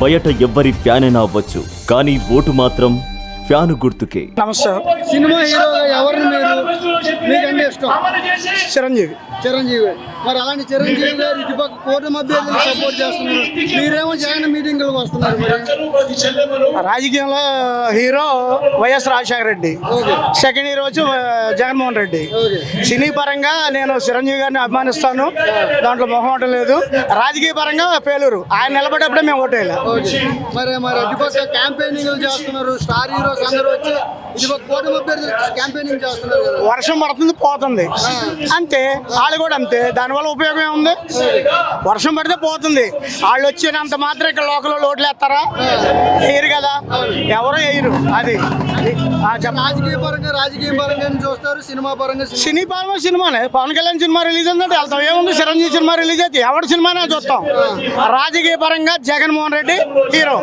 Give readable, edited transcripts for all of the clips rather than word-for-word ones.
బయట ఎవ్వరి ఫ్యాన్ అయినా అవ్వచ్చు, కానీ ఓటు మాత్రం ఫ్యాను గుర్తుకే. నమస్తే. సినిమా హీరోగా ఎవరిని మీకంటే ఇష్టం? చిరంజీవి. చిరంజీవి. మరి అలాంటి చిరంజీవి గారు ఇటుపక్క కూటమి అభ్యర్థులు సపోర్ట్ చేస్తున్నారు, మీరేమో జగన్ మీటింగ్లకు వస్తున్నారు. మరి రాజకీయంలో hero YS Rajasekhara Reddy, second hero వచ్చి జగన్మోహన్ రెడ్డి. సినీ పరంగా నేను చిరంజీవి గారిని అభిమానిస్తాను, దాంట్లో మొహమాటం లేదు. రాజకీయ పరంగా పేలూరు, ఆయన నిలబడేప్పుడే మేము ఓటేయాలి. మరి అటుపక్క క్యాంపెయినింగ్ చేస్తున్నారు, స్టార్ హీరోస్ అందరూ వచ్చి ఇటుపక్క కూటమి అభ్యర్థులు క్యాంపెయినింగ్ చేస్తున్నారు కదా. వర్షం పడుతుంది పోతుంది అంతే, వాళ్ళు కూడా అంతే. దానివల్ల ఉపయోగం ఏముంది? వర్షం పడితే పోతుంది, వాళ్ళు వచ్చినంత మాత్రం ఇక్కడ లోకల్ ఓట్లు వేస్తారా? వేయరు కదా, ఎవరో వేయరు. అది రాజకీయ పరంగా చూస్తారు, సినిమా పరంగా సినీ పరంగా సినిమానే. పవన్ కళ్యాణ్ సినిమా రిలీజ్ అయిందంటే వెళ్తాం, ఏముంది? చిరంజీవి సినిమా రిలీజ్ అయితే ఎవరి సినిమానే చూస్తాం. రాజకీయ పరంగా జగన్మోహన్ రెడ్డి హీరో,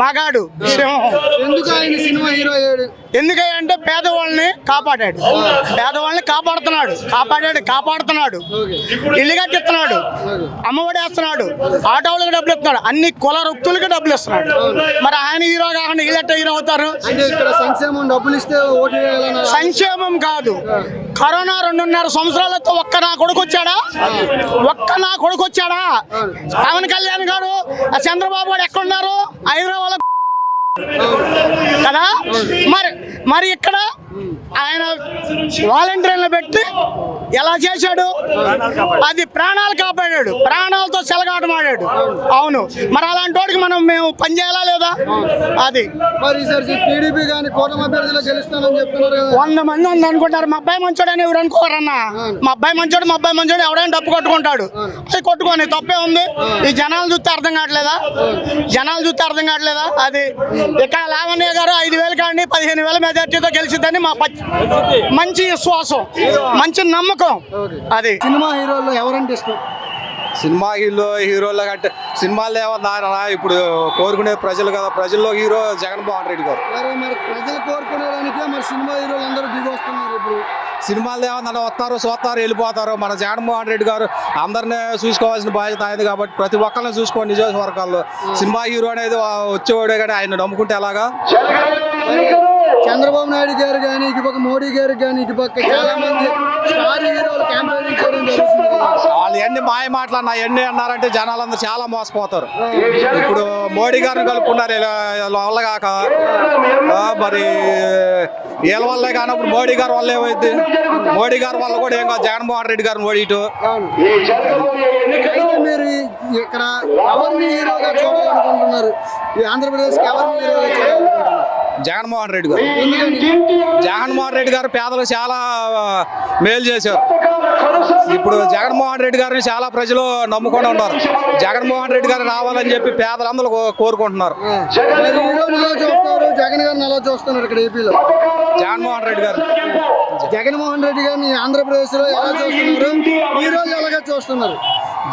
మగాడు, సింహం. ఎందుకు ఆయన సినిమా హీరో అయ్యాడు? ఎందుకంటే పేదవాళ్ళని కాపాడాడు, పేదవాళ్ళని కాపాడుతున్నాడు, ఇల్లు కట్టిస్తున్నాడు, అమ్మఒడి వేస్తున్నాడు, ఆటోలకు డబ్బులు ఇస్తున్నాడు, అన్ని కుల వృత్తులకి డబ్బులు ఇస్తున్నాడు. మరి ఆయన హీరో కాకుండా వీళ్ళెట్ట హీరో అవుతారు? అంటే ఇక్కడ సంక్షేమం డబ్బులు ఇస్తే ఓటు వేయాలని. సంక్షేమం కాదు, కరోనా 2.5 సంవత్సరాలతో ఒక్క నా కొడుకు వచ్చాడా? పవన్ కళ్యాణ్ గారు, చంద్రబాబు గారు ఎక్కడున్నారు? హైదరాబాద్ కదా. మరి ఇక్కడ ఆయన వాలంటీర్లు పెట్టి ఎలా చేశాడు? అది ప్రాణాలు కాపాడాడు, ప్రాణాలతో చెలగాటం ఆడాడు. అవును, మరి అలాంటి వాడికి మేము పని చేయాలా లేదా? అది మరి టీడీపీ కానీ కూటమి అభ్యర్థులు గెలుస్తానని చెప్తున్నారు కదా. 100 మంది ఉంది అనుకుంటారు. మా అబ్బాయి మంచోడు అని ఎవరు అనుకోరన్నా. మా అబ్బాయి మంచోడు ఎవడైనా డబ్బు కొట్టుకుంటాడు, అది కొట్టుకొని తప్పే ఉంది. ఈ జనాలు చూస్తే అర్థం కావట్లేదా? అది ఇక్కడ లావణ్య గారు 5,000 కాండి 15,000 మెజార్టీతో గెలిచిద్దని మా మంచి విశ్వాసం, మంచి నమ్మకం. అది సినిమా హీరోల్లో ఎవరంటే ఇష్టం? సినిమా హీరోల కంటే సినిమాలు ఏమన్నా ఇప్పుడు కోరుకునే ప్రజలు కదా, ప్రజల్లో హీరో జగన్మోహన్ రెడ్డి గారు. మరి ప్రజలు కోరుకునేదానికే మరి సినిమా హీరోలు అందరూ దిగి వస్తున్నారు. ఇప్పుడు సినిమాలు ఏమన్నా వస్తారు, చూస్తారు, వెళ్ళిపోతారు. మన జగన్మోహన్ రెడ్డి గారు అందరినీ చూసుకోవాల్సిన బాధ్యత అయింది కాబట్టి ప్రతి ఒక్కరిని చూసుకోండి. నియోజకవర్గాల్లో సినిమా హీరో అనేది వచ్చేవాడే, కానీ ఆయన నమ్ముకుంటే ఎలాగా? చంద్రబాబు నాయుడు గారు కానీ, ఇటుపక్క మోడీ గారు కానీ, ఇటుపక్క చాలా మంది స్టార్ హీరోలు క్యాంపెయినింగ్ చేయడం జరుగుతుంది కదా. వాళ్ళు ఎన్ని మాయ మాటలన్నా ఎన్ని అన్నారంటే జనాలందరూ చాలా మోసపోతారు. ఇప్పుడు మోడీ గారిని కలుపుకున్నారు వల్ల కాక, మరి వీళ్ళ వల్లే కానప్పుడు మోడీ గారి వల్ల ఏమైంది? మోడీ గారి వల్ల కూడా ఏం కాదు, జగన్మోహన్ రెడ్డి గారిని ఓడిటు. మీరు ఇక్కడ ఎవరిని హీరోగా చూడాలనుకుంటున్నారు? ఈ ఆంధ్రప్రదేశ్కి ఎవరిని హీరోగా చూడాలనుకుంటున్నారు? జగన్మోహన్ రెడ్డి గారు. జగన్మోహన్ రెడ్డి గారు పేదలకు చాలా మేలు చేశారు. ఇప్పుడు జగన్మోహన్ రెడ్డి గారిని చాలా ప్రజలు నమ్ముకొని ఉన్నారు. జగన్మోహన్ రెడ్డి గారు రావాలని చెప్పి పేదలందరూ కోరుకుంటున్నారు. జగన్ గారిని ఎలా చూస్తున్నారు ఇక్కడ ఏపీలో? జగన్మోహన్ రెడ్డి గారిని ఆంధ్రప్రదేశ్ లో ఎలా చూస్తున్నారు? హీరోలు ఎలాగా చూస్తున్నారు?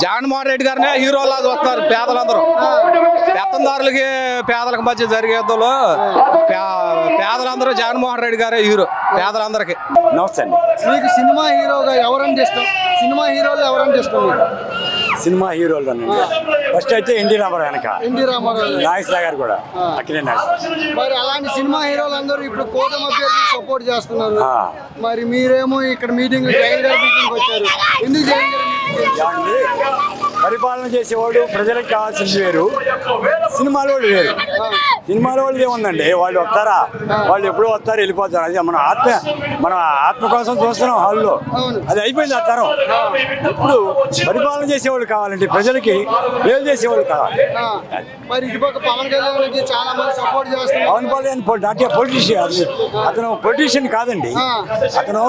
జగన్మోహన్ రెడ్డి గారిని హీరోలా చూస్తారు పేదలందరూ. పెత్తందారులకి పేదలకు మధ్య జరిగేందులో పేదలందరూ జగన్మోహన్ రెడ్డి గారే హీరో పేదలందరికీ. నమస్తే అండి. మీకు సినిమా హీరోగా ఎవరంటే ఇష్టం? సినిమా హీరోలు ఎవరంటే ఇష్టం మీకు? సినిమా హీరోలు ఫస్ట్ అయితే ఎన్టీ రామారావు నాగేశ్వర గారు కూడా అక్కడే. మరి అలాంటి సినిమా హీరోలు అందరూ ఇప్పుడు కూటమి అభ్యర్థులు సపోర్ట్ చేస్తున్నారు. మరి మీరేమో ఇక్కడ మీటింగ్ జగన్ గారి మీటింగ్ వచ్చారు, ఎందుకు జగన్ గారి పరిపాలన చేసేవాడు ప్రజలకు కావాల్సింది వేరు, సినిమాలో వేరు. సినిమాలో వాళ్ళు ఏముందండి, వాళ్ళు వస్తారా, వాళ్ళు ఎప్పుడు వస్తారు వెళ్ళిపోతారు. అది మన ఆత్మ కోసం చూస్తున్నాం హాల్లో, అది అయిపోయింది ఆ తరం. ఇప్పుడు పరిపాలన చేసేవాళ్ళు కావాలంటే ప్రజలకి మేలు చేసేవాళ్ళు కావాలి. మరి ఇటుపక్క పవన్ కళ్యాణ్ చాలా మంది సపోర్ట్ చేస్తున్నారు. పవన్ కళ్యాణ్ పొలిటీషియన్, అతను పొలిటీషియన్ కాదండి, అతను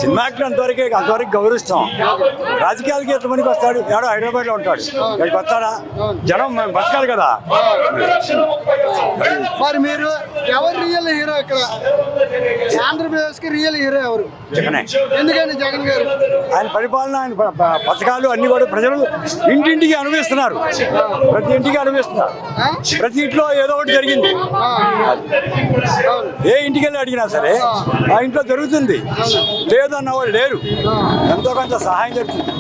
సినిమా యాక్టర్. అంతవరకు గౌరవిస్తాం. రాజకీయాలకి ఎంతమందికి వస్తాడు? ఎవడో హైదరాబాద్ లో ఉంటాడు, ఇక్కడికి వస్తాడా? జనం బతకాలి కదా. మరి మీరు ఎవరు రియల్ హీరో ఇక్కడ ఆంధ్రప్రదేశ్ కి? రియల్ హీరో ఎవరు? జగనే. ఎందుకని జగన్ గారు? ఆయన పరిపాలన, ఆయన పథకాలు అన్ని కూడా ప్రజలు ఇంటింటికి అనుభవిస్తున్నారు. ప్రతి ఇంటికి అనుభవిస్తున్నారు. ప్రతి ఇంట్లో ఏదో ఒకటి జరిగింది. ఏ ఇంటికి వెళ్ళి అడిగినా సరే ఆ ఇంట్లో జరుగుతుంది. లేదు అన్న వాళ్ళు లేరు. ఎంతో కొంత సహాయం జరుగుతుంది.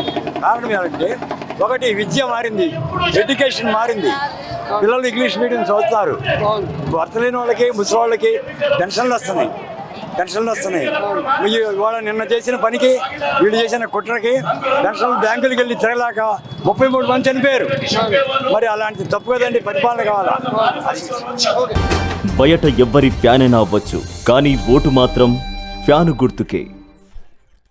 కారణం ఏమంటే, ఒకటి విద్య మారింది, ఎడ్యుకేషన్ మారింది, పిల్లలు ఇంగ్లీష్ మీడియం చదువుతున్నారు. అవును. భర్త లేని వాళ్ళకి ముసలి వాళ్ళకి పెన్షన్లు వస్తున్నాయి. ఇవాళ నిన్న చేసిన పనికి వీళ్ళు చేసిన కుట్రకి పెన్షన్లు బ్యాంకులకు వెళ్ళి తిరగలేక 33 మంది చనిపోయారు. మరి అలాంటి తప్పు కదండి, పరిపాలన కావాలా? బయట ఎవ్వరి ఫ్యాన్ అయినా అవ్వచ్చు, కానీ ఓటు మాత్రం ఫ్యాను గుర్తుకే.